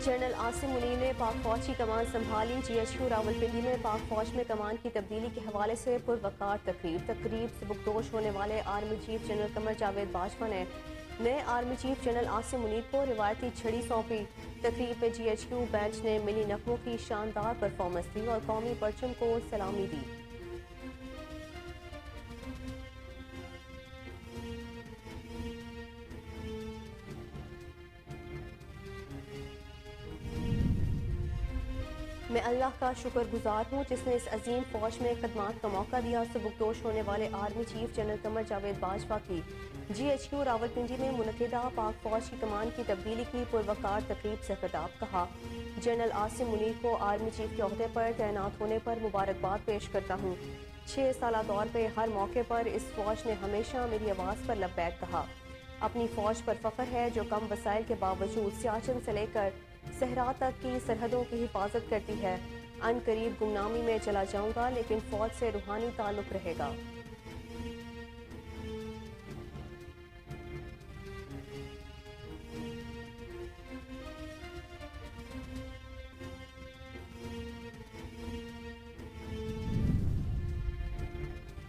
General Asim Munir نے پاک فوج کی کمان سنبھالی۔ جی ایچ کیو راولپنڈی میں پاک فوج میں کمان کی تبدیلی کے حوالے سے پروقار تقریب سبکدوش ہونے والے army chief general Qamar Javed Bajwa نے نئے army chief general Asim Munir کو روایتی چھڑی سونپی۔ تقریب میں جی ایچ کیو بینچ نے ملی نغموں کی شاندار پرفارمنس دی اور قومی پرچم کو سلامی دی۔ میں اللہ کا شکر گزار ہوں جس نے اس عظیم فوج میں خدمات کا موقع دیا۔ سبکدوش ہونے والے army chief general Qamar Javed Bajwa کی جی ایچ کیو راولپنڈی میں منعقدہ پاک فوج کی کمان کی تبدیلی کی پروقار تقریب سے خطاب کہا۔ جنرل عاصم منیر کو آرمی چیف کے عہدے پر تعینات ہونے پر مبارکباد پیش کرتا ہوں۔ 6 سالہ دور پہ ہر موقع پر اس فوج نے ہمیشہ میری آواز پر لبیک کہا۔ اپنی فوج پر فخر ہے جو کم وسائل کے باوجود سیاچن سے لے کر صحرا تک کی سرحدوں کی حفاظت کرتی ہے۔ ان قریب گمنامی میں چلا جاؤں گا لیکن فوج سے روحانی تعلق رہے گا۔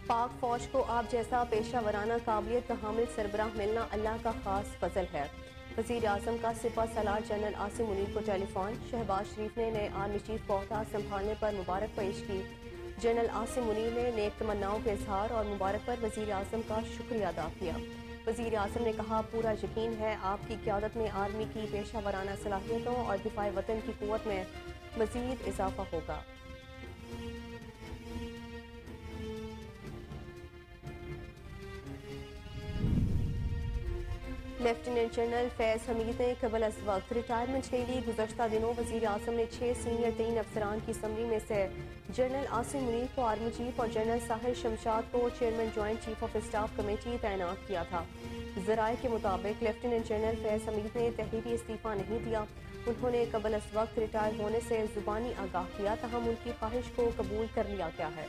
پاک فوج کو آپ جیسا پیشہ ورانہ قابلیت کا حامل سربراہ ملنا اللہ کا خاص فضل ہے۔ وزیر اعظم کا سپہ سالار جنرل عاصم منیر کو ٹیلی فون۔ شہباز شریف نے نئے آرمی چیف کو عہدہ سنبھالنے پر مبارک پیش کی۔ جنرل عاصم منیر نے نیک تمناؤں کے اظہار اور مبارک پر وزیر اعظم کا شکریہ ادا کیا۔ وزیر اعظم نے کہا پورا یقین ہے آپ کی قیادت میں آرمی کی پیشہ ورانہ صلاحیتوں اور دفاع وطن کی قوت میں مزید اضافہ ہوگا۔ لیفٹیننٹ جنرل فیض حمید نے قبل از وقت ریٹائرمنٹ لے لی۔ گزشتہ دنوں وزیر اعظم نے 6 سینئر ترین افسران کی اسمبلی میں سے جنرل عاصم منیر کو آرمی چیف اور جنرل ساحر شمشاد کو chairman joint chief of staff committee تعینات کیا تھا۔ ذرائع کے مطابق لیفٹیننٹ جنرل فیض حمید نے تحریری استعفیٰ نہیں دیا۔ انہوں نے قبل از وقت ریٹائر ہونے سے زبانی آگاہ کیا تاہم ان کی خواہش کو قبول کر لیا گیا ہے۔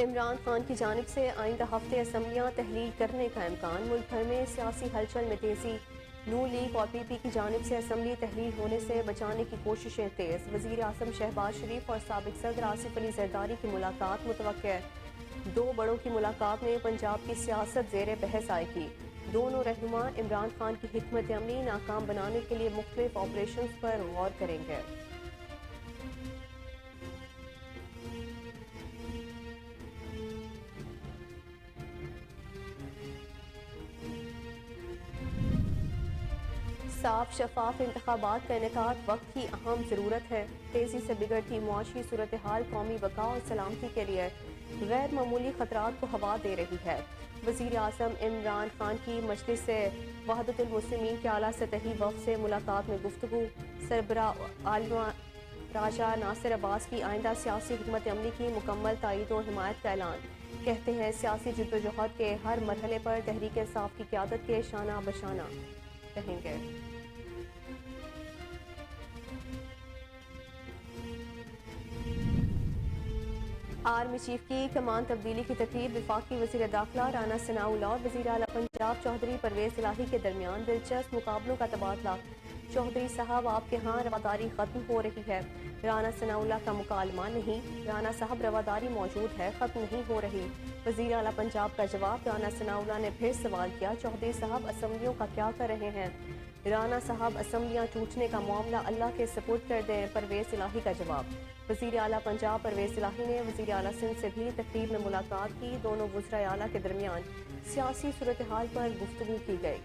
عمران خان کی جانب سے آئندہ ہفتے اسمبلیاں تحلیل کرنے کا امکان۔ ملک بھر میں سیاسی ہلچل میں تیزی۔ نون لیگ اور پی پی کی جانب سے اسمبلی تحلیل ہونے سے بچانے کی کوششیں تیز۔ وزیر اعظم شہباز شریف اور سابق صدر آصف علی زرداری کی ملاقات متوقع۔ 2 بڑوں کی ملاقات میں پنجاب کی سیاست زیر بحث آئے گی۔ دونوں رہنما عمران خان کی حکمت عملی ناکام بنانے کے لیے مختلف آپریشنز پر غور کریں گے۔ صاف شفاف انتخابات کا انعقاد وقت کی اہم ضرورت ہے۔ تیزی سے بگڑتی معاشی صورتحال قومی بقا اور سلامتی کے لیے غیر معمولی خطرات کو ہوا دے رہی ہے۔ وزیر اعظم عمران خان کی مجلس وحدت المسلمین کے اعلیٰ سطحی وفد سے ملاقات میں گفتگو۔ سربراہ عالیہ راجہ ناصر عباس کی آئندہ سیاسی حکمت عملی کی مکمل تائید و حمایت کا اعلان۔ کہتے ہیں سیاسی جدوجہد کے ہر مرحلے پر تحریک انصاف کی قیادت کے شانہ بشانہ رہیں گے۔ آرمی چیف کی کمان تبدیلی کی تقریب وفاقی وزیر داخلہ رانا ثناءاللہ اور وزیر اعلیٰ پنجاب چودھری پرویز الہی کے درمیان دلچسپ مقابلوں کا تبادلہ۔ چودھری صاحب آپ کے ہاں رواداری ختم ہو رہی ہے۔ رانا ثناءاللہ کا مکالمہ نہیں، رانا صاحب رواداری موجود ہے، ختم نہیں ہو رہی۔ وزیر اعلیٰ پنجاب کا جواب۔ رانا ثناءاللہ نے پھر سوال کیا چودھری صاحب اسمبلیوں کا کیا کر رہے ہیں؟ رانا صاحب اسمبلیاں ٹوٹنے کا معاملہ اللہ کے سپرد کر دیں، پرویز الہی کا جواب۔ وزیر اعلیٰ پنجاب پرویز الہی نے وزیر اعلیٰ سندھ سے بھی تقریب میں ملاقات کی۔ دونوں وزرائے اعلیٰ کے درمیان سیاسی صورتحال پر گفتگو کی گئی۔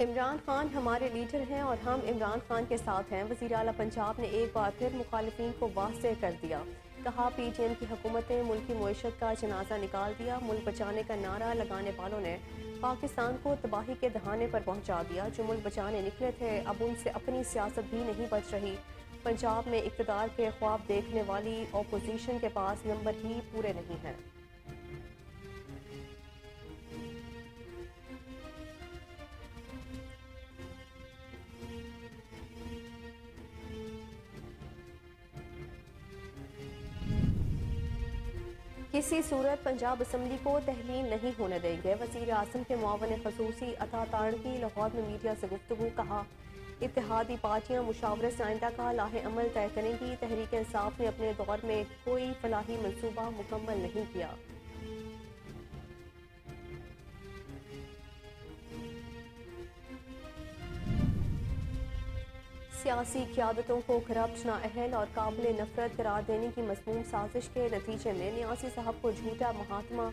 عمران خان ہمارے لیڈر ہیں اور ہم عمران خان کے ساتھ ہیں۔ وزیر اعلیٰ پنجاب نے ایک بار پھر مخالفین کو واضح کر دیا۔ کہا پی ٹی ایم کی حکومت نے ملکی معیشت کا جنازہ نکال دیا۔ ملک بچانے کا نعرہ لگانے والوں نے پاکستان کو تباہی کے دہانے پر پہنچا دیا۔ جو ملک بچانے نکلے تھے اب ان سے اپنی سیاست بھی نہیں بچ رہی۔ پنجاب میں اقتدار کے خواب دیکھنے والی اپوزیشن کے پاس نمبر ہی پورے نہیں ہیں۔ کسی صورت پنجاب اسمبلی کو تحلیل نہیں ہونے دیں گے، وزیر اعظم کے معاون خصوصی عطا تارڑکی لاہور میں میڈیا سے گفتگو، کہا اتحادی پارٹیاں مشاورت سے آئندہ کا لاہ عمل طے کریں گی، تحریک انصاف نے اپنے دور میں کوئی فلاحی منصوبہ مکمل نہیں کیا۔ سیاسی قیادتوں کو کرپٹ، نااہل اور قابل نفرت قرار دینے کی مذموم سازش کے نتیجے میں نیازی صاحب کو جھوٹا محاکمہ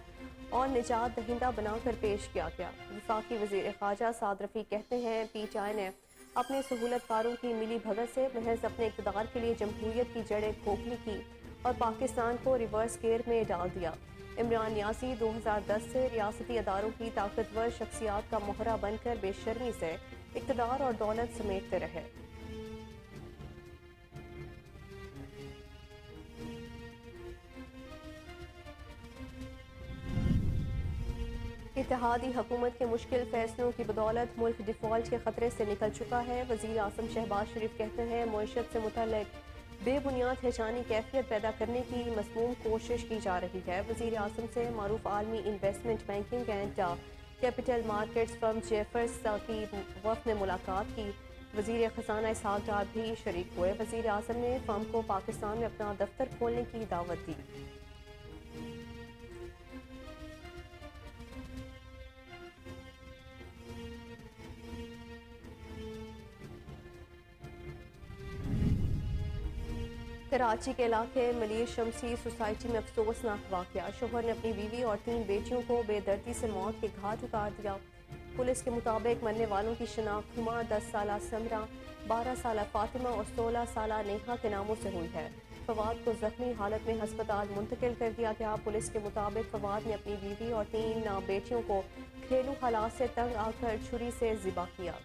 اور نجات دہندہ بنا کر پیش کیا گیا۔ وفاقی وزیر خارجہ سعد رفیق کہتے ہیں پی ٹی آئی نے اپنے سہولت کاروں کی ملی بھگت سے محض اپنے اقتدار کے لیے جمہوریت کی جڑیں کھوکھلی کی اور پاکستان کو ریورس گیئر میں ڈال دیا۔ عمران نیازی 2010 سے ریاستی اداروں کی طاقتور شخصیات کا مہرہ بن کر بے شرمی سے اقتدار اور دولت سمیٹتے رہے۔ اتحادی حکومت کے مشکل فیصلوں کی بدولت ملک ڈیفالٹ کے خطرے سے نکل چکا ہے۔ وزیر اعظم شہباز شریف کہتے ہیں معیشت سے متعلق بے بنیاد ہیجانی کیفیت پیدا کرنے کی مذموم کوشش کی جا رہی ہے۔ وزیر اعظم سے معروف عالمی investment banking and capital markets firm Jefferies کی وفد نے ملاقات کی۔ وزیر خزانہ اسحاق ڈار بھی شریک ہوئے۔ وزیر اعظم نے فرم کو پاکستان میں اپنا دفتر کھولنے کی دعوت دی۔ کراچی کے علاقے ملیر شمسی سوسائٹی میں افسوسناک واقعہ، شوہر نے اپنی بیوی اور 3 بیٹیوں کو بے دردی سے موت کے گھاٹ اتار دیا۔ پولیس کے مطابق مرنے والوں کی شناخت ہما، 10 سالہ سمرہ، 12 سالہ فاطمہ اور 16 سالہ نیہا کے ناموں سے ہوئی ہے۔ فواد کو زخمی حالت میں ہسپتال منتقل کر دیا گیا۔ پولیس کے مطابق فواد نے اپنی بیوی اور 3 بیٹیوں کو گھریلو حالات سے تنگ آ کر چھری سے ذبح کیا۔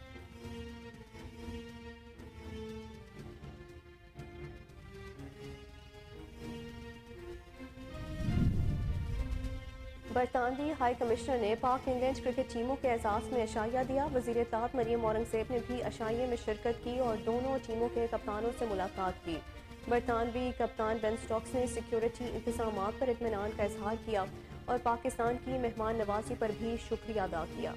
برطانوی ہائی کمشنر نے پاک انگلینڈ کرکٹ ٹیموں کے اعزاز میں عشائیہ دیا۔ وزیر اطلاعات مریم اورنگزیب نے بھی عشائیے میں شرکت کی اور دونوں ٹیموں کے کپتانوں سے ملاقات کی۔ برطانوی کپتان بین سٹوکس نے سیکیورٹی انتظامات پر اطمینان کا اظہار کیا اور پاکستان کی مہمان نوازی پر بھی شکریہ ادا کیا۔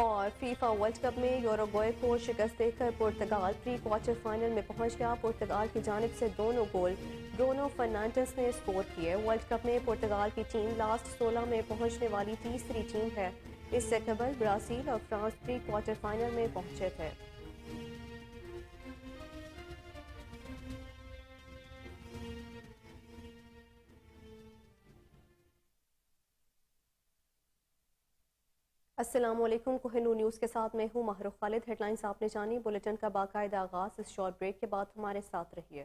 اور فیفا ورلڈ کپ میں یوروگوئے کو شکست دے کر پرتگال پری کوارٹر فائنل میں پہنچ گیا۔ پرتگال کی جانب سے دونوں گول برونو فرنانڈس نے سکور کیے۔ ورلڈ کپ میں پرتگال کی ٹیم لاسٹ 16 میں پہنچنے والی تیسری ٹیم ہے۔ اس سے قبل برازیل اور فرانس پری کوارٹر فائنل میں پہنچے تھے۔ السلام علیکم، کوہ نور نیوز کے ساتھ میں ہوں ماہر خالد۔ ہیڈ لائنز آپ نے جانی، بلیٹن کا باقاعدہ آغاز اس شارٹ بریک کے بعد ہمارے ساتھ رہیے۔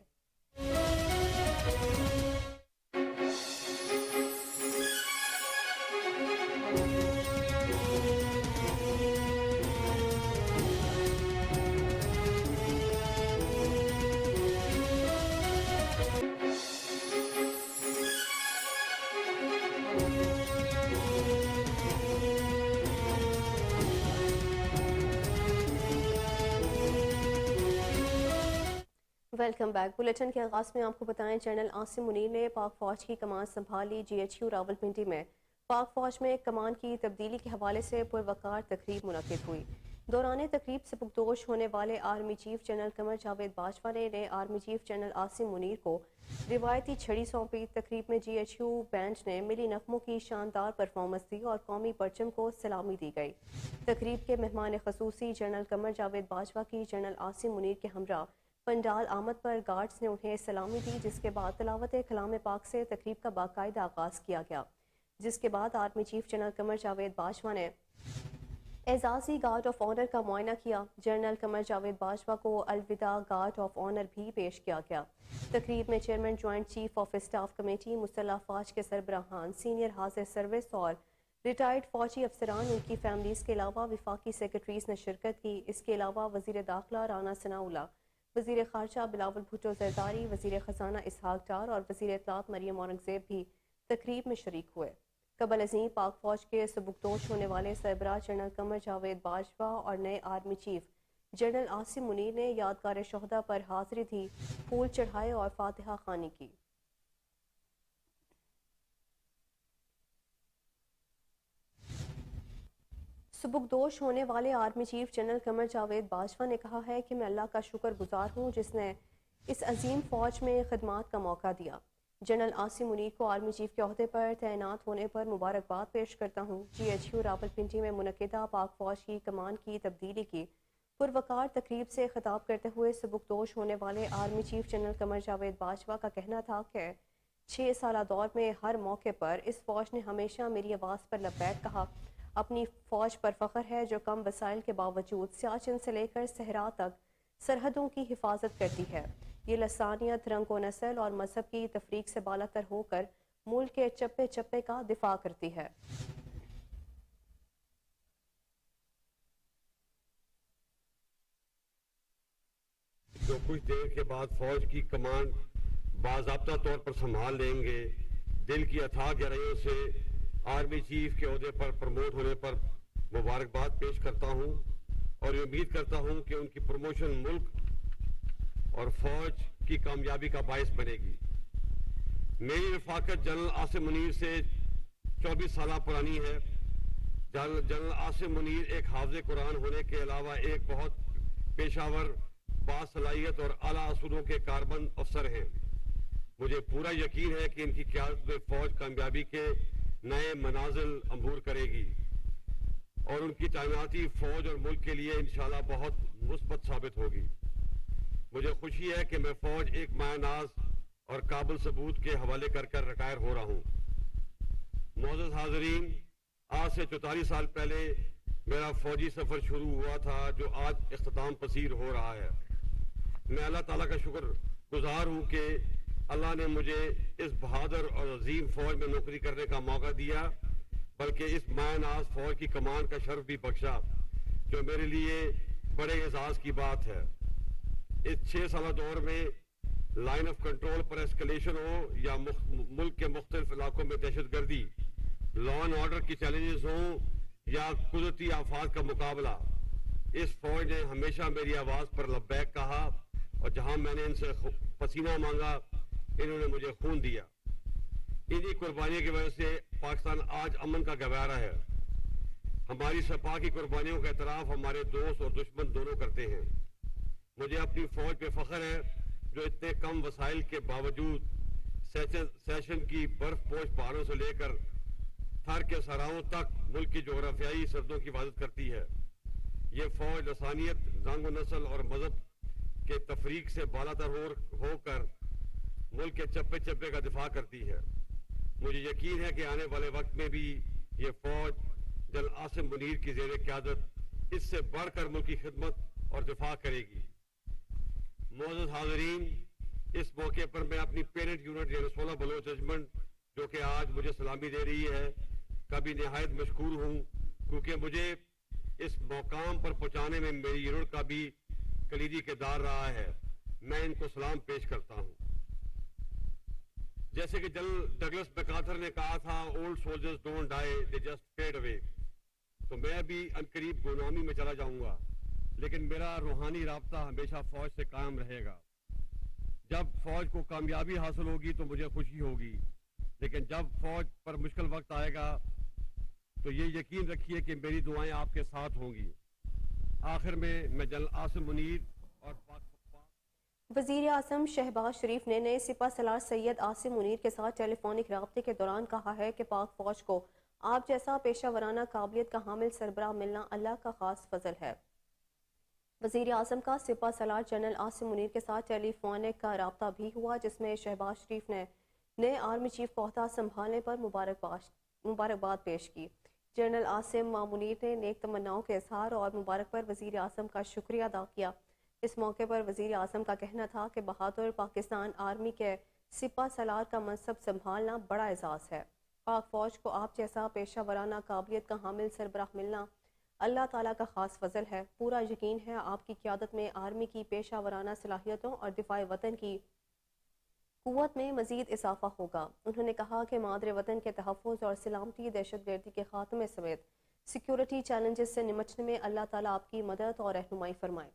Welcome back. بلیٹن کے آغاز میں آپ کو بتائیں جنرل عاصم منیر نے پاک فوج کی کمان سنبھالی۔ جی ایچ یو راولپنڈی میں پاک فوج میں کمان کی تبدیلی کے حوالے سے پروقار تقریب منعقد ہوئی۔ دوران تقریب سبکدوش ہونے والے army chief general Qamar Javed Bajwa نے army chief general Asim Munir کو روایتی چھڑی سونپی۔ تقریب میں جی ایچ یو بینڈ نے ملی نغموں کی شاندار پرفارمنس دی اور قومی پرچم کو سلامی دی گئی۔ تقریب کے مہمان خصوصی جنرل قمر جاوید باجوہ کی جنرل عاصم منیر کے ہمراہ پنڈال آمد پر گارڈز نے انہیں سلامی دی، جس کے بعد تلاوت کلام پاک سے تقریب کا باقاعدہ آغاز کیا گیا، جس کے بعد army chief general Qamar Javed Bajwa نے اعزازی گارڈ آف آنر کا معائنہ کیا۔ جنرل قمر جاوید باجوہ کو الوداع گارڈ آف آنر بھی پیش کیا گیا۔ تقریب میں chairman joint chief of staff committee, مسلح افواج کے سربراہان، سینئر حاضر سروس اور ریٹائرڈ فوجی افسران، ان کی فیملیز کے علاوہ وفاقی سیکرٹریز نے شرکت کی۔ اس کے علاوہ وزیر داخلہ رانا ثناء اللہ، وزیر خارجہ بلاول بھٹو زرداری، وزیر خزانہ اسحاق ڈار اور وزیر اطلاعات مریم اورنگزیب بھی تقریب میں شریک ہوئے۔ قبل ازیں پاک فوج کے سبکدوش ہونے والے سربراہ جنرل قمر جاوید باجوہ اور نئے army chief general Asim Munir نے یادگار شہداء پر حاضری دی، پھول چڑھائے اور فاتحہ خوانی کی۔ سبکدوش ہونے والے army chief general Qamar Javed Bajwa نے کہا ہے کہ میں اللہ کا شکر گزار ہوں جس نے اس عظیم فوج میں خدمات کا موقع دیا۔ جنرل عاصم منیر کو آرمی چیف کے عہدے پر تعینات ہونے پر مبارکباد پیش کرتا ہوں۔ GHQ راولپنڈی میں منعقدہ پاک فوج کی کمان کی تبدیلی کی پروقار تقریب سے خطاب کرتے ہوئے سبکدوش ہونے والے army chief general Qamar Javed Bajwa کا کہنا تھا کہ 6 سالہ دور میں ہر موقع پر اس فوج نے ہمیشہ میری آواز پر لبیک کہا۔ اپنی فوج پر فخر ہے جو کم وسائل کے باوجود سیاچن سے لے کر صحرا تک سرحدوں کی حفاظت کرتی ہے۔ یہ لسانیت، رنگ و نسل اور مذہب کی تفریق سے بالاتر ہو کر ملک کے چپے چپے کا دفاع کرتی ہے۔ جو کچھ دیر کے بعد فوج کی کمان باضابطہ طور پر سنبھال لیں گے، دل کی اتھاہ گہرائیوں سے آرمی چیف کے عہدے پر پروموٹ ہونے پر مبارکباد پیش کرتا ہوں اور یہ امید کرتا ہوں کہ ان کی پروموشن ملک اور فوج کی کامیابی کا باعث بنے گی۔ میری رفاقت جنرل عاصم منیر سے 24 سالہ پرانی ہے۔ جنرل عاصم منیر ایک حافظ قرآن ہونے کے علاوہ ایک بہت پیشہ ور، باصلاحیت اور اعلیٰ اصولوں کے کاربند افسر ہیں۔ مجھے پورا یقین ہے کہ ان کی قیادت میں فوج کامیابی کے نئے منازل عبور کرے گی اور ان کی تعیناتی فوج اور ملک کے لیے انشاءاللہ بہت مثبت ثابت ہوگی۔ مجھے خوشی ہے کہ میں فوج ایک مایہ ناز اور قابل ثبوت کے حوالے کر ریٹائر ہو رہا ہوں۔ معزز حاضرین، آج سے 44 سال پہلے میرا فوجی سفر شروع ہوا تھا جو آج اختتام پذیر ہو رہا ہے۔ میں اللہ تعالیٰ کا شکر گزار ہوں کہ اللہ نے مجھے اس بہادر اور عظیم فوج میں نوکری کرنے کا موقع دیا، بلکہ اس مایہ ناز فوج کی کمان کا شرف بھی بخشا، جو میرے لیے بڑے اعزاز کی بات ہے۔ اس 6 سالہ دور میں لائن آف کنٹرول پر ایسکلیشن ہو یا ملک کے مختلف علاقوں میں دہشت گردی، لا اینڈ آرڈر کی چیلنجز ہوں یا قدرتی آفات کا مقابلہ، اس فوج نے ہمیشہ میری آواز پر لبیک کہا اور جہاں میں نے ان سے پسینہ مانگا انہوں نے مجھے خون دیا۔ انہی قربانیوں کی وجہ سے پاکستان آج امن کا گہوارہ ہے۔ ہماری سپاہ کی قربانیوں کا اعتراف ہمارے دوست اور دشمن دونوں کرتے ہیں۔ مجھے اپنی فوج پہ فخر ہے جو اتنے کم وسائل کے باوجود سیشن کی برف پوش پہاڑوں سے لے کر تھر کے صحراؤں تک ملک کی جغرافیائی سرحدوں کی حفاظت کرتی ہے۔ یہ فوج لسانیت، رنگ و نسل اور مذہب کے تفریق سے بالاتر ہو کر ملک کے چپے چپے کا دفاع کرتی ہے۔ مجھے یقین ہے کہ آنے والے وقت میں بھی یہ فوج جنرل عاصم منیر کی زیر قیادت اس سے بڑھ کر ملک کی خدمت اور دفاع کرے گی۔ معزز حاضرین، اس موقع پر میں اپنی پیرنٹ یونٹ یعنی 16 بلوچ ریجمنٹ جو کہ آج مجھے سلامی دے رہی ہے کا بھی نہایت مشکور ہوں، کیونکہ مجھے اس مقام پر پہنچانے میں میری یونٹ کا بھی کلیدی کردار رہا ہے۔ میں ان کو سلام پیش کرتا ہوں۔ جیسے کہ جنرل ڈگلس میکارتھر نے کہا تھا، old soldiers don't die they just fade away, تو میں بھی عنقریب غلامی میں چلا جاؤں گا، لیکن میرا روحانی رابطہ ہمیشہ فوج سے قائم رہے گا۔ جب فوج کو کامیابی حاصل ہوگی تو مجھے خوشی ہوگی، لیکن جب فوج پر مشکل وقت آئے گا تو یہ یقین رکھیے کہ میری دعائیں آپ کے ساتھ ہوں گی۔ آخر میں جنرل عاصم منیر اور وزیر اعظم شہباز شریف نے نئے سپہ سالار سید عاصم منیر کے ساتھ ٹیلی فونک رابطے کے دوران کہا ہے کہ پاک فوج کو آپ جیسا پیشہ ورانہ قابلیت کا حامل سربراہ ملنا اللہ کا خاص فضل ہے۔ وزیر اعظم کا سپہ سالار جنرل عاصم منیر کے ساتھ ٹیلی فونک کا رابطہ بھی ہوا، جس میں شہباز شریف نے نئے آرمی چیف کو عہدہ سنبھالنے پر مبارکباد پیش کی۔ جنرل عاصم منیر نے نیک تمناؤں کے اظہار اور مبارک پر وزیر اعظم کا شکریہ ادا کیا۔ اس موقع پر وزیر اعظم کا کہنا تھا کہ بہادر پاکستان آرمی کے سپہ سالار کا منصب سنبھالنا بڑا اعزاز ہے۔ پاک فوج کو آپ جیسا پیشہ ورانہ قابلیت کا حامل سربراہ ملنا اللہ تعالیٰ کا خاص فضل ہے۔ پورا یقین ہے آپ کی قیادت میں آرمی کی پیشہ ورانہ صلاحیتوں اور دفاع وطن کی قوت میں مزید اضافہ ہوگا۔ انہوں نے کہا کہ مادر وطن کے تحفظ اور سلامتی، دہشت گردی کے خاتمے سمیت سیکیورٹی چیلنجز سے نمٹنے میں اللہ تعالیٰ آپ کی مدد اور رہنمائی فرمائے۔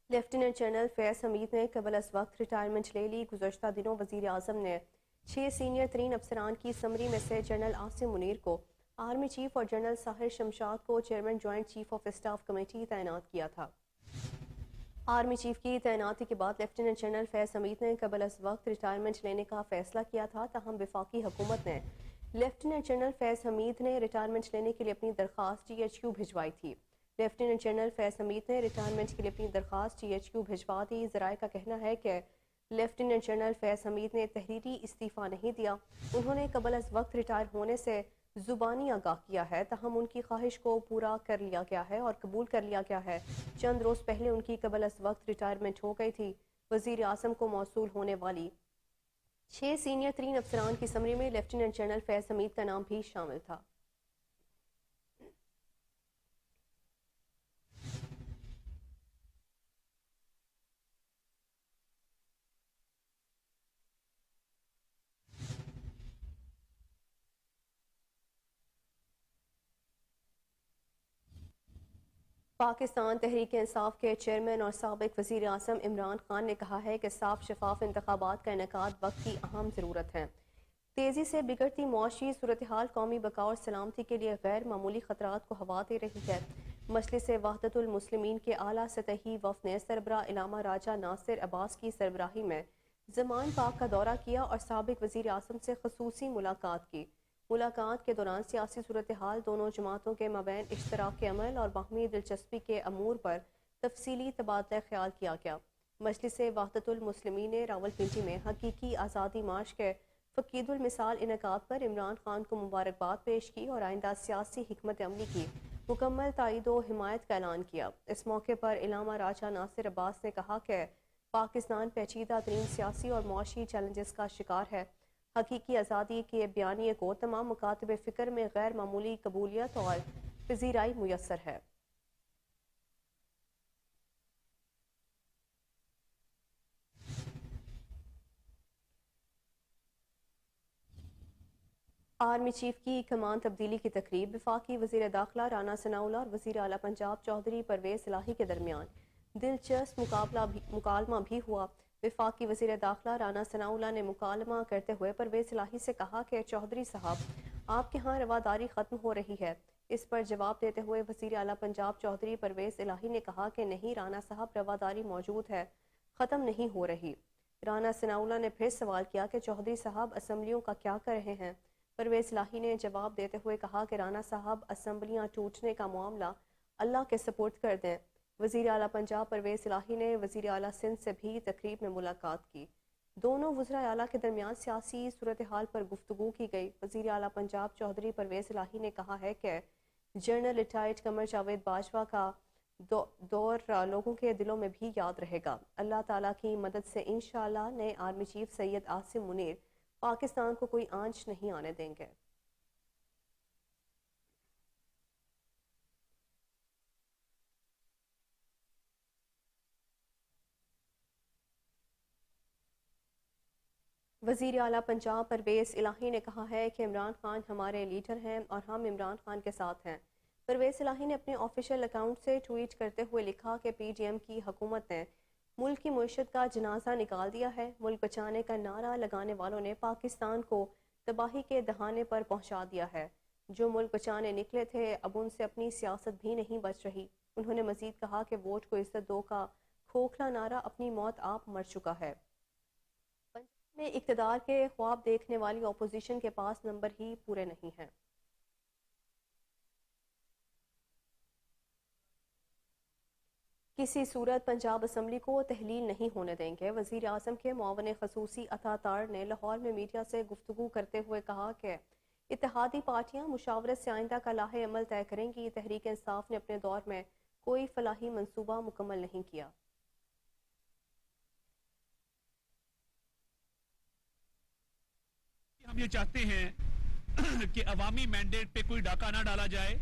لیفٹیننٹ جنرل فیض حمید نے قبل از وقت ریٹائرمنٹ لے لی۔ گزشتہ دنوں وزیر اعظم نے 6 سینئر ترین افسران کی سمری میں سے جنرل عاصم منیر کو آرمی چیف اور جنرل ساحر شمشاد کو chairman joint chief of staff committee تعینات کیا تھا۔ آرمی چیف کی تعیناتی کے بعد لیفٹیننٹ جنرل فیض حمید نے قبل از وقت ریٹائرمنٹ لینے کا فیصلہ کیا تھا، تاہم وفاقی حکومت نے لیفٹیننٹ جنرل فیض حمید نے ریٹائرمنٹ لینے کے لیے اپنی درخواست ٹی ایچ کیو بھجوائی تھی۔ لیفٹیننٹ جنرل فیض حمید نے ریٹائرمنٹ کے لیے اپنی درخواست ٹی ایچ کیو بھجوا دی۔ ذرائع کا کہنا ہے کہ لیفٹیننٹ جنرل فیض حمید نے تحریری استعفیٰ نہیں دیا۔ انہوں نے قبل از وقت ریٹائر ہونے سے زبانی آگاہ کیا ہے، تاہم ان کی خواہش کو پورا کر لیا گیا ہے اور قبول کر لیا گیا ہے۔ چند روز پہلے ان کی قبل از وقت ریٹائرمنٹ ہو گئی تھی۔ وزیر اعظم کو موصول ہونے والی 6 سینئر ترین افسران کی سمری میں لیفٹیننٹ جنرل فیض حمید کا نام بھی شامل تھا۔ پاکستان تحریک انصاف کے چیئرمین اور سابق وزیر اعظم عمران خان نے کہا ہے کہ صاف شفاف انتخابات کا انعقاد وقت کی اہم ضرورت ہے۔ تیزی سے بگڑتی معاشی صورتحال قومی بقاء اور سلامتی کے لیے غیر معمولی خطرات کو ہوا دے رہی ہے۔ مجلس وحدت المسلمین کے اعلیٰ سطحی وفد نے سربراہ علامہ راجہ ناصر عباس کی سربراہی میں زمان پاک کا دورہ کیا اور سابق وزیر اعظم سے خصوصی ملاقات کی۔ ملاقات کے دوران سیاسی صورتحال، دونوں جماعتوں کے مابین اشتراک عمل اور باہمی دلچسپی کے امور پر تفصیلی تبادلہ خیال کیا گیا۔ مجلس وحدت المسلمین نے راولپنڈی میں حقیقی آزادی مارچ کے فقید المثال انعقاد پر عمران خان کو مبارکباد پیش کی اور آئندہ سیاسی حکمت عملی کی مکمل تائید و حمایت کا اعلان کیا۔ اس موقع پر علامہ راجہ ناصر عباس نے کہا کہ پاکستان پیچیدہ ترین سیاسی اور معاشی چیلنجز کا شکار ہے۔ حقیقی آزادی کے بیانیے کو تمام مکاتب فکر میں غیر معمولی قبولیت اور پذیرائی میسر ہے۔ آرمی چیف کی کمان تبدیلی کی تقریب وفاقی وزیر داخلہ رانا ثناءاللہ اور وزیر اعلیٰ پنجاب چودھری پرویز الہی کے درمیان دلچسپ مکالمہ بھی ہوا۔ وفاقی وزیر داخلہ رانا ثناءاللہ نے مکالمہ کرتے ہوئے پرویز الہی سے کہا کہ چودھری صاحب آپ کے ہاں رواداری ختم ہو رہی ہے۔ اس پر جواب دیتے ہوئے وزیر اعلیٰ پنجاب چودھری پرویز الہی نے کہا کہ نہیں رانا صاحب، رواداری موجود ہے، ختم نہیں ہو رہی۔ رانا ثناءاللہ نے پھر سوال کیا کہ چودھری صاحب اسمبلیوں کا کیا کر رہے ہیں؟ پرویز الہی نے جواب دیتے ہوئے کہا کہ رانا صاحب اسمبلیاں ٹوٹنے کا معاملہ اللہ کے سپرد کر دیں۔ وزیر اعلیٰ پنجاب پرویز الہی نے وزیر اعلیٰ سندھ سے بھی تقریب میں ملاقات کی۔ دونوں وزراء اعلیٰ کے درمیان سیاسی صورتحال پر گفتگو کی گئی۔ وزیر اعلیٰ پنجاب چودھری پرویز الہی نے کہا ہے کہ جنرل ریٹائرڈ قمر جاوید باجوہ کا دور لوگوں کے دلوں میں بھی یاد رہے گا۔ اللہ تعالیٰ کی مدد سے انشاءاللہ نئے آرمی چیف سید عاصم منیر پاکستان کو کوئی آنچ نہیں آنے دیں گے۔ وزیر اعلیٰ پنجاب پرویز الہی نے کہا ہے کہ عمران خان ہمارے لیڈر ہیں اور ہم عمران خان کے ساتھ ہیں۔ پرویز الہی نے اپنے آفیشیل اکاؤنٹ سے ٹویٹ کرتے ہوئے لکھا کہ پی ڈی ایم کی حکومت نے ملک کی معیشت کا جنازہ نکال دیا ہے۔ ملک بچانے کا نعرہ لگانے والوں نے پاکستان کو تباہی کے دہانے پر پہنچا دیا ہے۔ جو ملک بچانے نکلے تھے اب ان سے اپنی سیاست بھی نہیں بچ رہی۔ انہوں نے مزید کہا کہ ووٹ کو عزت دو کا کھوکھلا نعرہ اپنی موت آپ مر چکا ہے۔ پنجاب میں اقتدار کے خواب دیکھنے والی اپوزیشن کے پاس نمبر ہی پورے نہیں ہیں۔ کسی صورت پنجاب اسمبلی کو تحلیل نہیں ہونے دیں گے۔ وزیر اعظم کے معاون خصوصی عطا تار نے لاہور میں میڈیا سے گفتگو کرتے ہوئے کہا کہ اتحادی پارٹیاں مشاورت سے آئندہ کا لاہ عمل طے کریں گی۔ تحریک انصاف نے اپنے دور میں کوئی فلاحی منصوبہ مکمل نہیں کیا۔ ہم یہ چاہتے ہیں کہ عوامی مینڈیٹ پہ کوئی ڈاکہ نہ ڈالا جائے,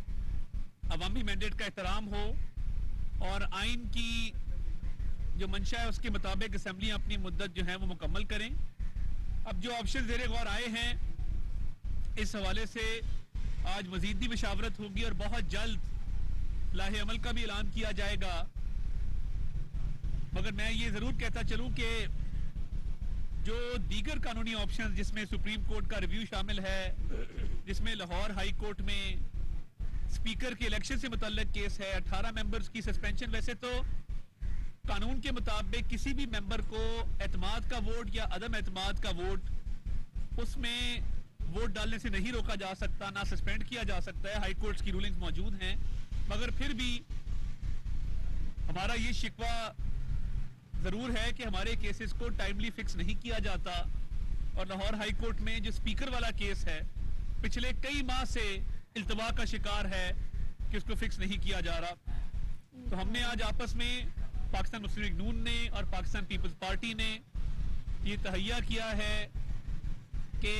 عوامی مینڈیٹ کا احترام ہو اور آئین کی جو منشا ہے اس کے مطابق اسمبلیاں اپنی مدت جو ہے وہ مکمل کریں. اب جو آپشن زیر غور آئے ہیں اس حوالے سے آج مزید بھی مشاورت ہوگی اور بہت جلد لاہے عمل کا بھی اعلان کیا جائے گا. مگر میں یہ ضرور کہتا چلوں کہ جو دیگر قانونی آپشن جس میں سپریم کورٹ کا ریویو شامل ہے, جس میں لاہور ہائی کورٹ میں اسپیکر کے الیکشن سے متعلق کیس ہے, 18 ممبرز کی سسپینشن, ویسے تو قانون کے مطابق کسی بھی ممبر کو اعتماد کا ووٹ یا عدم اعتماد کا ووٹ اس میں ووٹ ڈالنے سے نہیں روکا جا سکتا, نہ سسپینڈ کیا جا سکتا ہے. ہائی کورٹس کی رولنگز موجود ہیں, مگر پھر بھی ہمارا یہ شکوہ ضرور ہے کہ ہمارے کیسز کو ٹائملی فکس نہیں کیا جاتا, اور لاہور ہائی کورٹ میں جو اسپیکر والا کیس ہے پچھلے کئی ماہ سے التوا کا شکار ہے کہ اس کو فکس نہیں کیا جا رہا. تو ہم نے آج آپس میں پاکستان مسلم لیگ نون نے اور پاکستان پیپلز پارٹی نے یہ تہیہ کیا ہے کہ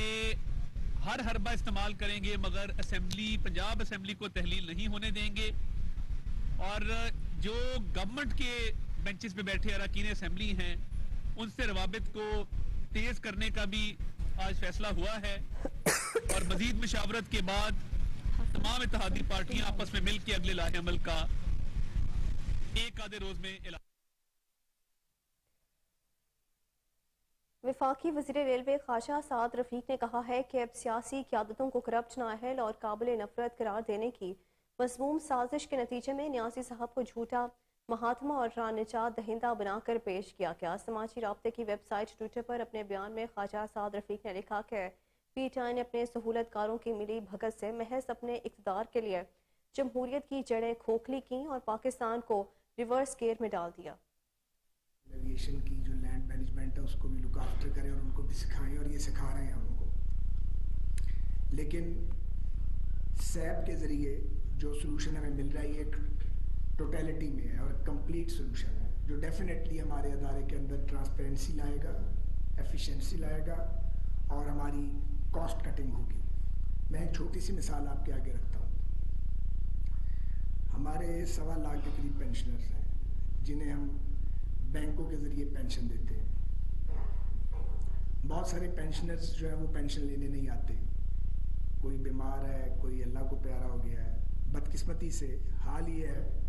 ہر حربہ استعمال کریں گے مگر اسمبلی, پنجاب اسمبلی کو تحلیل نہیں ہونے دیں گے, اور جو گورنمنٹ کے بینچز پہ بیٹھے اراکین اسمبلی ہیں ان سے روابط کو تیز کرنے کا بھی آج فیصلہ ہوا ہے, اور مزید مشاورت کے بعد تمام اتحادی پارٹیاں آپس میں مل کے اگلے لاہے عمل کا ایک آدھے روز میں اعلان. وفاقی وزیر ریلوے خواجہ سعد رفیق نے کہا ہے کہ اب سیاسی قیادتوں کو کرپٹ, نااہل اور قابل نفرت قرار دینے کی مذموم سازش کے نتیجے میں نیازی صاحب کو جھوٹا مہاتما اور نجات دہندہ بنا کر پیش کیا گیا. سماجی رابطے کی ویب سائٹ ٹویٹر پر اپنے بیان میں خواجہ سعد رفیق نے لکھا کہ پی ٹی آئی نے اپنے سہولت کاروں کی ملی بھگت سے محض اپنے اقتدار کے لیے جمہوریت کی جڑیں کھوکھلی کی اور پاکستان کو ریورس گیئر میں ڈال دیا. ایویشن کی جو لینڈ مینجمنٹ ہے اس کو بھی لک آفٹر کریں اور ان کو بھی سکھائیں, اور یہ سکھا رہے ہیں ہم ان کو. لیکن سیب کے ذریعے جو سلوشن ہمیں مل رہا ہے یہ ایک ٹوٹیلٹی میں ہے اور کمپلیٹ سلوشن ہے جو ڈیفینیٹلی ہمارے ادارے کے اندر ٹرانسپیرنسی لائے گا, ایفیشنسی لائے گا اور ہماری کاسٹ کٹنگ ہوگی. میں ایک چھوٹی سی مثال آپ کے آگے رکھتا ہوں. ہمارے 1.25 لاکھ کے قریب پینشنرز ہیں جنہیں ہم بینکوں کے ذریعے پینشن دیتے ہیں. بہت سارے پینشنرز جو ہیں وہ پینشن لینے نہیں آتے, کوئی بیمار ہے, کوئی اللہ کو پیارا ہو گیا ہے. بدقسمتی سے حال یہ ہے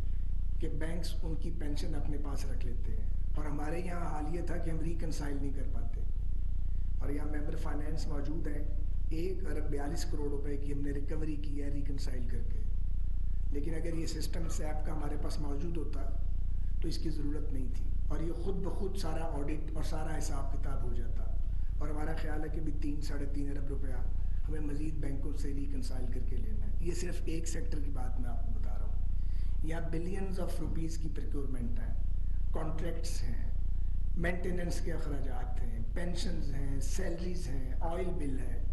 کہ بینکس ان کی پینشن اپنے پاس رکھ لیتے ہیں, اور ہمارے یہاں حال یہ تھا کہ ہم ریکنسائل نہیں کر پاتے. اور یہاں ممبر فائنینس موجود ہیں, 1 ارب 42 کروڑ روپے کی ہم نے ریکوری کی ہے ریکنسائل کر کے. لیکن اگر یہ سسٹم سیپ کا ہمارے پاس موجود ہوتا تو اس کی ضرورت نہیں تھی, اور یہ خود بخود سارا آڈٹ اور سارا حساب کتاب ہو جاتا. اور ہمارا خیال ہے کہ بھی 3-3.5 ارب روپیہ ہمیں مزید بینکوں سے ریکنسائل کر کے لینا ہے. یہ صرف ایک سیکٹر کی بات میں آپ کو بتا رہا ہوں. یہاں بلینز آف روپیز کی پریکیورمنٹ ہے, کانٹریکٹس ہیں, مینٹیننس کے اخراجات ہیں, پینشنز ہیں, سیلریز ہیں, آئل بل ہے,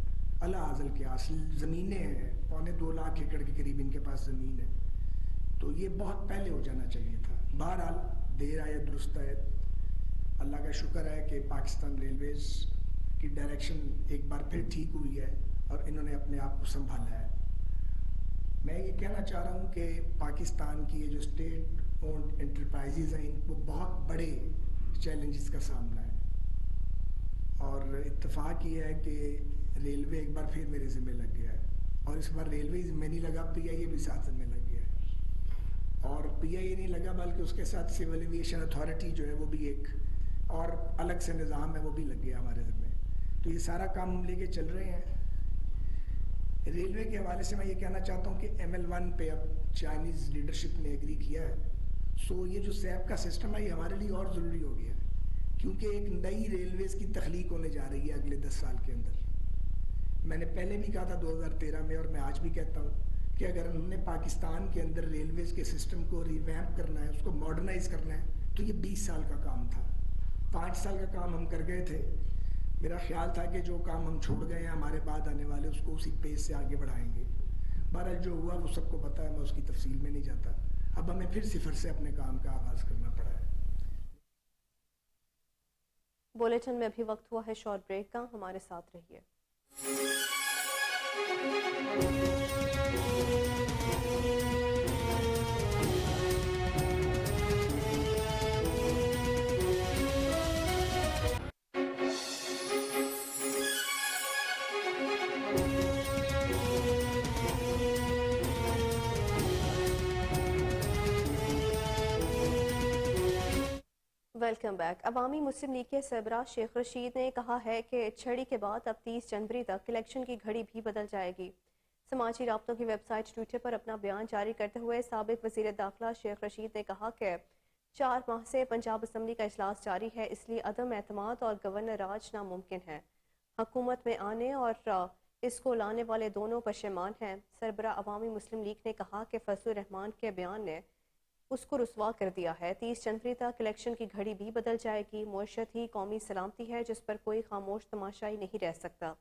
اللہ حاضل کے اصل زمینیں ہیں, 2.25 لاکھ ایکڑ کے قریب ان کے پاس زمین ہے. تو یہ بہت پہلے ہو جانا چاہیے تھا. بہرحال دیر آئے درست آئے. اللہ کا شکر ہے کہ پاکستان ریلویز کی ڈائریکشن ایک بار پھر ٹھیک ہوئی ہے اور انہوں نے اپنے آپ کو سنبھالا ہے. میں یہ کہنا چاہ رہا ہوں کہ پاکستان کی یہ جو اسٹیٹ اونڈ انٹرپرائزز ہیں ان کو بہت بڑے چیلنجز کا سامنا ہے, اور اتفاق یہ ہے کہ ریلوے ایک بار پھر میرے ذمہ لگ گیا ہے, اور اس بار ریلوے ذمہ نہیں لگا, پی آئی اے بھی ساتھ ذمہ لگ گیا ہے. اور پی آئی اے نہیں لگا بلکہ اس کے ساتھ سول ایویشن اتھارٹی جو ہے وہ بھی ایک اور الگ سے نظام ہے وہ بھی لگ گیا ہمارے ذمہ. تو یہ سارا کام ہم لے کے چل رہے ہیں. ریلوے کے حوالے سے میں یہ کہنا چاہتا ہوں کہ ML1 پہ اب چائنیز لیڈرشپ نے ایگری کیا ہے. سو یہ جو سیپ کا سسٹم ہے یہ ہمارے لیے اور ضروری ہو گیا ہے کیونکہ ایک نئی ریلویز کی تخلیق ہونے جا رہی ہے اگلے 10 سال کے اندر. میں نے پہلے بھی کہا تھا 2013 میں, اور میں آج بھی کہتا ہوں کہ اگر ہم نے پاکستان کے اندر ریلویز کے سسٹم کو ریویمپ کرنا ہے, اس کو ماڈرنائز کرنا ہے, تو یہ 20 سال کا کام تھا. 5 سال کا کام ہم کر گئے تھے. میرا خیال تھا کہ جو کام ہم چھوڑ گئے ہیں ہمارے بعد آنے والے اس کو اسی پیس سے آگے بڑھائیں گے. بہرحال جو ہوا وہ سب کو پتہ ہے, میں اس کی تفصیل میں نہیں جاتا. اب ہمیں پھر صفر سے اپنے کام کا آغاز کرنا پڑا ہے. بولیٹن میں ابھی وقت ہوا ہے شارٹ بریک کا, ہمارے ساتھ رہیے. Welcome back. عوامی مسلم لیگ کے سربراہ شیخ رشید نے کہا ہے کہ چھڑی کے بعد اب 30 جنوری تک الیکشن کی گھڑی بھی بدل جائے گی۔ سماجی رابطوں کی ویب سائٹ ٹویٹر پر اپنا بیان جاری کرتے ہوئے سابق وزیر داخلہ شیخ رشید نے کہا کہ 4 ماہ سے پنجاب اسمبلی کا اجلاس جاری ہے، اس لیے عدم اعتماد اور گورنر راج ناممکن ہے۔ حکومت میں آنے اور اس کو لانے والے دونوں پشیمان ہیں۔ سربراہ عوامی مسلم لیگ نے کہا کہ فضل الرحمان کے بیان نے اس کو رسوا کر دیا ہے۔ 30 جنوری تک الیکشن کی گھڑی بھی بدل جائے گی۔ معیشت ہی قومی سلامتی ہے جس پر کوئی خاموش تماشائی نہیں رہ سکتا۔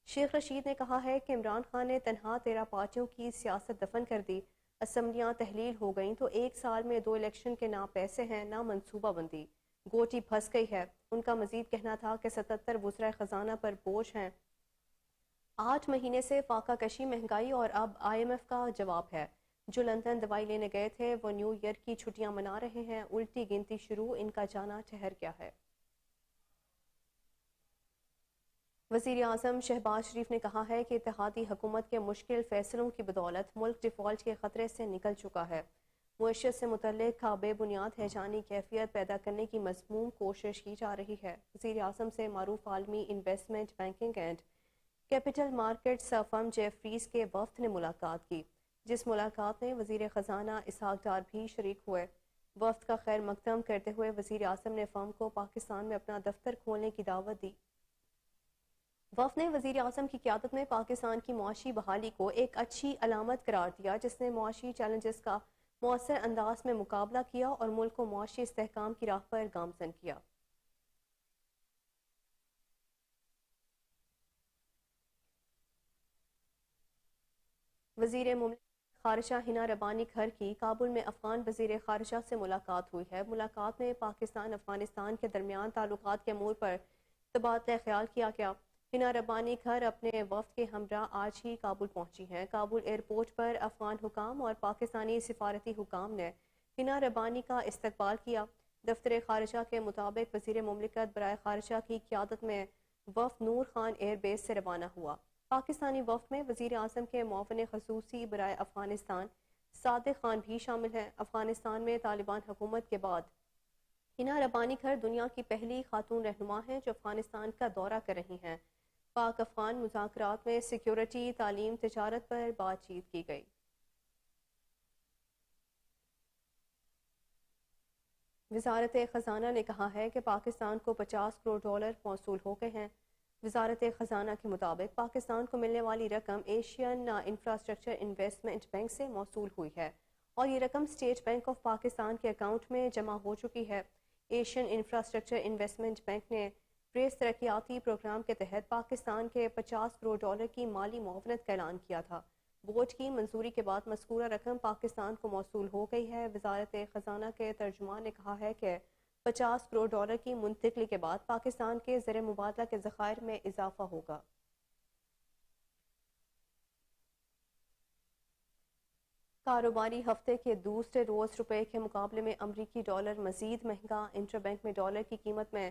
شیخ رشید نے کہا ہے کہ عمران خان نے تنہا 13 پارٹیوں کی سیاست دفن کر دی، اسمبلیاں تحلیل ہو گئیں تو 1 سال میں 2 الیکشن کے نہ پیسے ہیں نہ منصوبہ بندی، گوٹی پھنس گئی ہے۔ ان کا مزید کہنا تھا کہ 77 وزراء خزانہ پر بوجھ ہیں، 8 مہینے سے فاقہ کشی، مہنگائی اور اب IMF کا جواب ہے۔ جو لندن دوائی لینے گئے تھے وہ نیو ایئر کی چھٹیاں منا رہے ہیں، الٹی گنتی شروع، ان کا جانا ٹھہر گیا ہے۔ وزیر اعظم شہباز شریف نے کہا ہے کہ اتحادی حکومت کے مشکل فیصلوں کی بدولت ملک ڈیفالٹ کے خطرے سے نکل چکا ہے۔ معیشت سے متعلق بے بنیاد ہیجانی کیفیت پیدا کرنے کی مذموم کوشش کی جا رہی ہے۔ وزیر اعظم سے معروف عالمی investment banking and capital markets firm Jeffreys کے وفد نے ملاقات کی، جس ملاقات میں وزیر خزانہ اسحاق ڈار بھی شریک ہوئے۔ وفد کا خیر مقدم کرتے ہوئے وزیر اعظم نے فرم کو پاکستان میں اپنا دفتر کھولنے کی دعوت دی۔ وفد نے وزیر اعظم کی قیادت میں پاکستان کی معاشی بحالی کو ایک اچھی علامت قرار دیا، جس نے معاشی چیلنجز کا مؤثر انداز میں مقابلہ کیا اور ملک کو معاشی استحکام کی راہ پر گامزن کیا۔ وزیر مملکت خارجہ ہنا ربانی گھر کی کابل میں افغان وزیر خارجہ سے ملاقات ہوئی ہے۔ ملاقات میں پاکستان افغانستان کے درمیان تعلقات کے امور پر تبادلہ خیال کیا گیا۔ ہنا ربانی گھر اپنے وفد کے ہمراہ آج ہی کابل پہنچی ہیں۔ کابل ایئرپورٹ پر افغان حکام اور پاکستانی سفارتی حکام نے ہنا ربانی کا استقبال کیا۔ دفتر خارجہ کے مطابق وزیر مملکت برائے خارجہ کی قیادت میں وفد نور خان ایئر بیس سے روانہ ہوا۔ پاکستانی وفد میں وزیر اعظم کے معاون خصوصی برائے افغانستان صادق خان بھی شامل ہیں۔ افغانستان میں طالبان حکومت کے بعد ہنا ربانی گھر دنیا کی پہلی خاتون رہنما ہیں جو افغانستان کا دورہ کر رہی ہیں۔ پاک افغان مذاکرات میں سیکیورٹی، تعلیم، تجارت پر بات چیت کی گئی۔ وزارت خزانہ نے کہا ہے کہ پاکستان کو $50 کروڑ موصول ہو گئے ہیں۔ وزارت خزانہ کے مطابق پاکستان کو ملنے والی رقم ایشین انفراسٹرکچر انویسٹمنٹ بینک سے موصول ہوئی ہے اور یہ رقم اسٹیٹ بینک آف پاکستان کے اکاؤنٹ میں جمع ہو چکی ہے۔ ایشین انفراسٹرکچر انویسٹمنٹ بینک نے ریس ترقیاتی پروگرام کے تحت پاکستان کے $50 کروڑ کی مالی معاونت کا اعلان کیا تھا۔ بورڈ کی منظوری کے بعد مذکورہ رقم پاکستان کو موصول ہو گئی ہے۔ وزارت خزانہ کے ترجمان نے کہا ہے کہ $50 کروڑ کی منتقلی کے بعد پاکستان کے زر مبادلہ کے ذخائر میں اضافہ ہوگا۔ کاروباری ہفتے کے دوسرے روز روپے کے مقابلے میں امریکی ڈالر مزید مہنگا، انٹر بینک میں ڈالر کی قیمت میں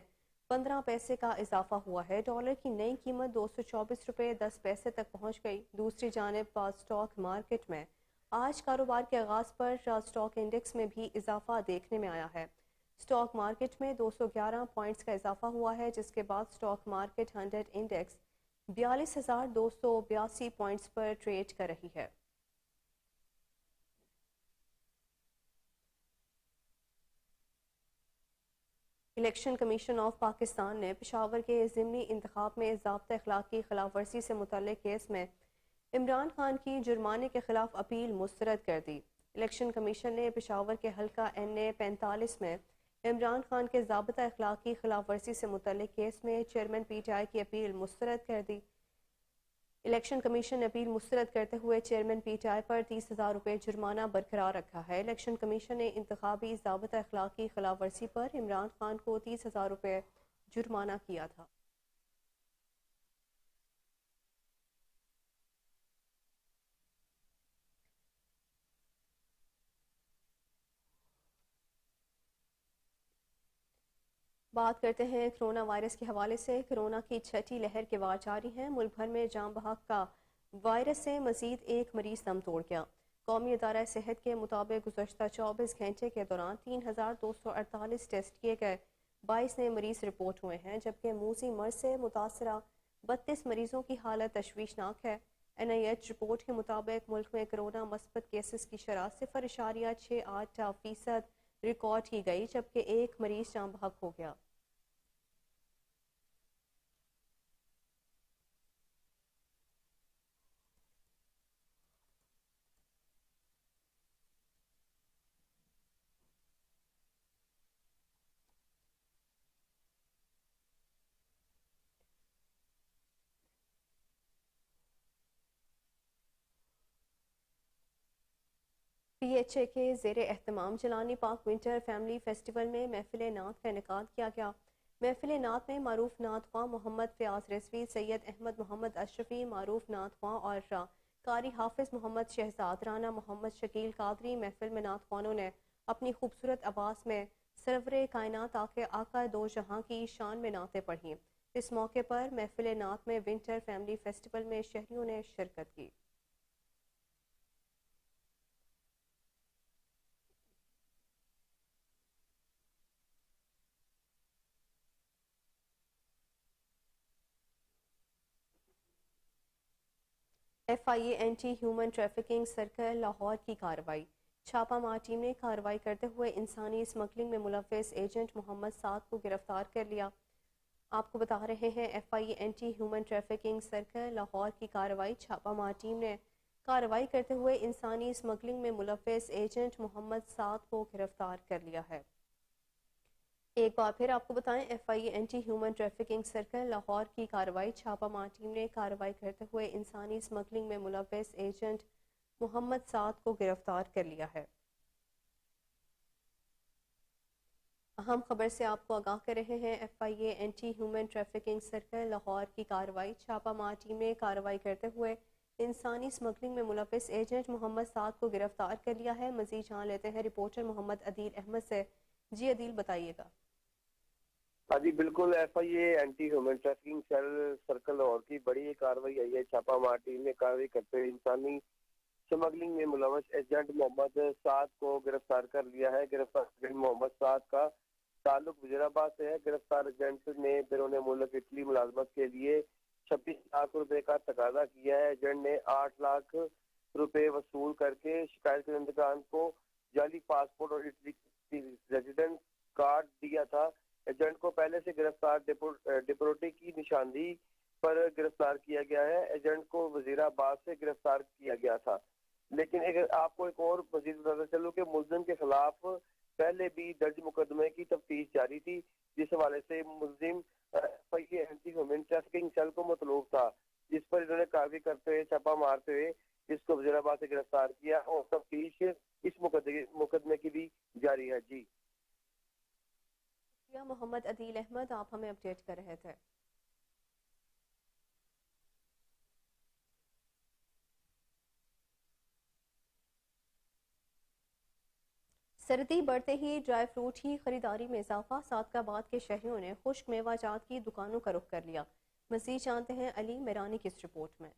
15 پیسے کا اضافہ ہوا ہے۔ ڈالر کی نئی قیمت $224.10 تک پہنچ گئی۔ دوسری جانب اسٹاک مارکیٹ میں آج کاروبار کے آغاز پر اسٹاک انڈیکس میں بھی اضافہ دیکھنے میں آیا ہے۔ اسٹاک مارکیٹ میں 211 پوائنٹس کا اضافہ ہوا ہے، جس کے بعد اسٹاک مارکیٹ 100 انڈیکس 42,282 پوائنٹس پر ٹریڈ کر رہی ہے۔ الیکشن کمیشن آف پاکستان نے پشاور کے ضمنی انتخاب میں ضابطہ اخلاق کی خلاف ورزی سے متعلق کیس میں عمران خان کی جرمانے کے خلاف اپیل مسترد کر دی۔ الیکشن کمیشن نے پشاور کے حلقہ NA 45 میں عمران خان کے ضابطہ اخلاق کی خلاف ورزی سے متعلق کیس میں چیئرمین PTI کی اپیل مسترد کر دی۔ الیکشن کمیشن نے اپیل مسترد کرتے ہوئے چیئرمین PTI پر $30,000 جرمانہ برقرار رکھا ہے۔ الیکشن کمیشن نے انتخابی ضابطہ اخلاق کی خلاف ورزی پر عمران خان کو $30,000 جرمانہ کیا تھا۔ بات کرتے ہیں کرونا وائرس کے حوالے سے۔ کرونا کی چھٹی لہر کے وار جاری ہیں۔ ملک بھر میں جاں بحق کا وائرس سے مزید ایک مریض دم توڑ گیا۔ قومی ادارہ صحت کے مطابق گزشتہ 24 گھنٹے کے دوران 3248 ٹیسٹ کیے گئے، 22 نئے مریض رپورٹ ہوئے ہیں، جبکہ موذی مرض سے متاثرہ 32 مریضوں کی حالت تشویشناک ہے۔ NIH رپورٹ کے مطابق ملک میں کرونا مثبت کیسز کی شرح 0.68% ریکارڈ کی گئی، جبکہ ایک مریض جاں بحق ہو گیا۔ PHA کے زیر اہتمام جیلانی پاک ونٹر فیملی فیسٹیول میں محفل نعت کا انعقاد کیا گیا۔ محفل نعت میں معروف نعت خواں محمد فیاض رضوی، سید احمد محمد اشرفی، معروف نعت خواں اور قاری حافظ محمد شہزاد رانا، محمد شکیل قادری۔ محفل میں نعت خوانوں نے اپنی خوبصورت آواز میں سرور کائنات آقا دو جہاں کی شان میں نعتیں پڑھیں۔ اس موقع پر محفل نعت میں ونٹر فیملی فیسٹیول میں شہریوں نے شرکت کی۔ FIA anti human trafficking circle Lahore کی کارروائی۔ چھاپہ مار ٹیم نے کارروائی کرتے ہوئے انسانی اسمگلنگ میں ملوث ایجنٹ محمد سعد کو گرفتار کر لیا۔ آپ کو بتا رہے ہیں FIA anti human trafficking circle Lahore کی کارروائی۔ چھاپہ مار ٹیم نے کارروائی کرتے ہوئے انسانی اسمگلنگ میں ملوث ایجنٹ محمد سعد کو گرفتار کر لیا ہے۔ ایک بار پھر آپ کو بتائیں FIA anti human trafficking circle Lahore کی کارروائی۔ چھاپہ مار ٹیم نے کارروائی کرتے ہوئے انسانی اسمگلنگ میں ملوث ایجنٹ محمد سعد کو گرفتار کر لیا ہے۔ اہم خبر سے آپ کو آگاہ کر رہے ہیں FIA anti human trafficking circle Lahore کی کارروائی۔ چھاپہ مار ٹیم نے کارروائی کرتے ہوئے انسانی اسمگلنگ میں ملوث ایجنٹ محمد سعد کو گرفتار کر لیا ہے۔ مزید جان لیتے ہیں رپورٹر محمد عدیل احمد سے۔ جی عدیل، بتائیے گا۔ ہاں جی بالکل، FIA anti human trafficking cell circle Lahore کی بڑی کارروائی آئی ہے۔ چھاپہ مار ٹیم نے کارروائی کرتے ہوئے انسانی اسمگلنگ میں ملوث ایجنٹ محمد سعد کو گرفتار کر لیا ہے۔ گرفتار ایجنٹ محمد سعد کا تعلق وزیر آباد سے ہے۔ گرفتار ایجنٹ نے بیرون ملک اٹلی ملازمت کے لیے 26 لاکھ روپے کا تقاضا کیا ہے۔ ایجنٹ نے 8 لاکھ روپے وصول کر کے شکایت کنندگان کو جعلی پاسپورٹ اور اٹلی ریزیڈنٹ کارڈ دیا تھا۔ ایجنٹ کو پہلے سے گرفتار ڈپورٹی کی نشاندہی پر گرفتار کیا گیا ہے۔ ایجنٹ کو وزیر آباد سے گرفتار کیا گیا تھا، لیکن آپ کو ایک اور مزید بتاتا چلوں کہ ملزم کے خلاف پہلے بھی درج مقدمے کی تفتیش جاری تھی، جس حوالے سے ملزم FIA anti human trafficking cell کو مطلوب تھا، جس پر انہوں نے کارروائی کرتے ہوئے چھاپہ مارتے ہوئے اس کو وزیر آباد سے گرفتار کیا اور تفتیش اس مقدمے کی بھی جاری ہے۔ جی محمد عدیل احمد، آپ ہمیں اپڈیٹ کر رہے تھے۔ سردی بڑھتے ہی ڈرائی فروٹ کی خریداری میں اضافہ۔ صادقآباد کے شہریوں نے خشک میوہ جات کی دکانوں کا رخ کر لیا۔ مزید جانتے ہیں علی میرانی کی اس رپورٹ میں۔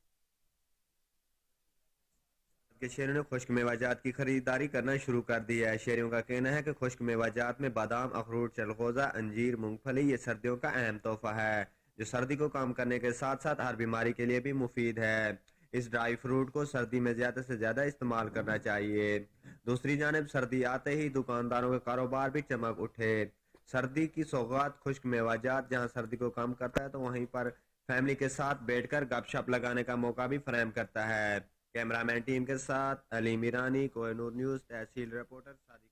کے شہریوں نے خشک میوہ جات کی خریداری کرنا شروع کر دی ہے۔ شہریوں کا کہنا ہے کہ خشک میوہ جات میں بادام، اخروٹ، چلغوزہ، انجیر، مونگ پھلی یہ سردیوں کا اہم تحفہ ہے، جو سردی کو کم کرنے کے ساتھ ساتھ ہر بیماری کے لیے بھی مفید ہے۔ اس ڈرائی فروٹ کو سردی میں زیادہ سے زیادہ استعمال کرنا چاہیے۔ دوسری جانب سردی آتے ہی دکانداروں کے کاروبار بھی چمک اٹھے۔ سردی کی سوغات خشک میوہ جات جہاں سردی کو کم کرتا ہے تو وہیں پر فیملی کے ساتھ بیٹھ کر گپ شپ لگانے کا موقع بھی فراہم کرتا ہے۔ کیمرہ مین ٹیم کے ساتھ Ali Mirani, Koh Noor news, tehsil reporter Sadiq.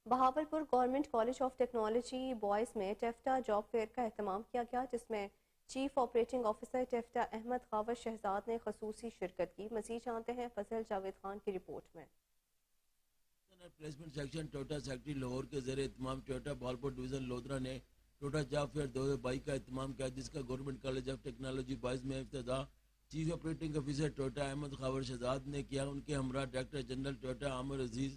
Bahawalpur government college of technology boys میں ٹیفٹا جاب فیئر کا اہتمام کیا گیا، جس میں چیف آپریٹنگ آفیسر ٹیفٹا احمد خاور شہزاد نے خصوصی شرکت کی۔ مزید جانتے ہیں فضل جاوید خان کی رپورٹ میں۔ پلیسمنٹ سیکشن ٹوٹا سیکٹری لاہور کے زیر اہتمام ٹوٹا بہاولپور ڈویژن لودھرا نے ٹوٹا جاب فیئر 2022 کا اہتمام کیا، جس کا government college of technology boys میں افتتاح چیف آپریٹنگ آفیسر ٹوٹا احمد خاور شہزاد نے کیا۔ ان کے ہمراہ ڈائریکٹر جنرل ٹوٹا عامر عزیز،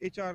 HR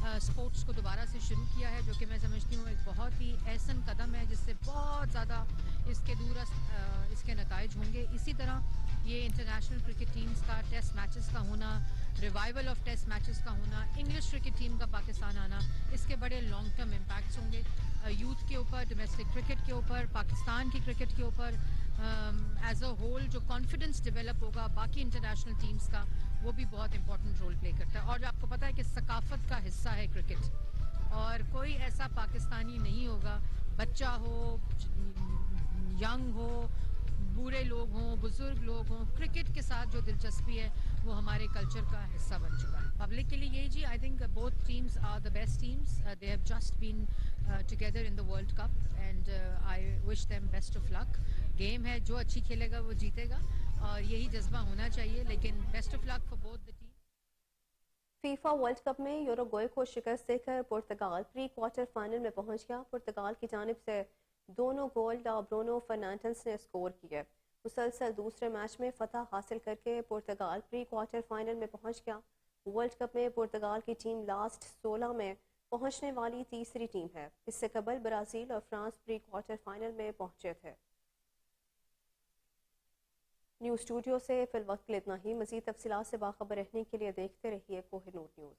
سپورٹس کو دوبارہ سے شروع کیا ہے، جو کہ میں سمجھتی ہوں ایک بہت ہی احسن قدم ہے، جس سے بہت زیادہ اس کے اس کے نتائج ہوں گے. اسی طرح یہ انٹرنیشنل کرکٹ ٹیمز کا ٹیسٹ میچز کا ہونا، ریوائول آف ٹیسٹ میچز کا ہونا، انگلش کرکٹ ٹیم کا پاکستان آنا، اس کے بڑے لانگ ٹرم امپیکٹس ہوں گے یوتھ کے اوپر، ڈومیسٹک کرکٹ کے اوپر، پاکستان کی کرکٹ کے اوپر. ایز اے ہول جو کانفیڈنس ڈیولپ ہوگا باقی انٹرنیشنل ٹیمز کا، وہ بھی بہت امپورٹنٹ رول پلے کرتا ہے. اور آپ کو پتہ ہے کہ ثقافت کا حصہ ہے کرکٹ، اور کوئی ایسا پاکستانی نہیں ہوگا، بچہ ہو، ینگ ہو، بوڑھے لوگ ہوں، بزرگ لوگ ہوں، کرکٹ کے ساتھ جو دلچسپی ہے وہ ہمارے کلچر کا حصہ بن چکا ہے. پبلک کے لیے یہی جی، I think both teams are the best teams. They have just been together in the world cup and I wish them best of luck. Game ہے، جو اچھی کھیلے گا وہ جیتے گا، اور یہی جذبہ ہونا چاہیے. لیکن best of luck for both the team. FIFA world cup میں یوروگوئے کو شکست دے کر پرتگال پری کوارٹر فائنل میں پہنچ گیا. پرتگال کی جانب سے دونوں گول برونو فرنانڈز نے اسکور کیے. مسلسل دوسرے میچ میں فتح حاصل کر کے پرتگال پری کوارٹر فائنل میں پہنچ گیا. ورلڈ کپ میں پرتگال کی ٹیم لاسٹ 16 میں پہنچنے والی تیسری ٹیم ہے. اس سے قبل برازیل اور فرانس پری کوارٹر فائنل میں پہنچے تھے. نیوز اسٹوڈیو سے فی الوقت اتنا ہی. مزید تفصیلات سے باخبر رہنے کے لیے دیکھتے رہیے کوہ نور نیوز.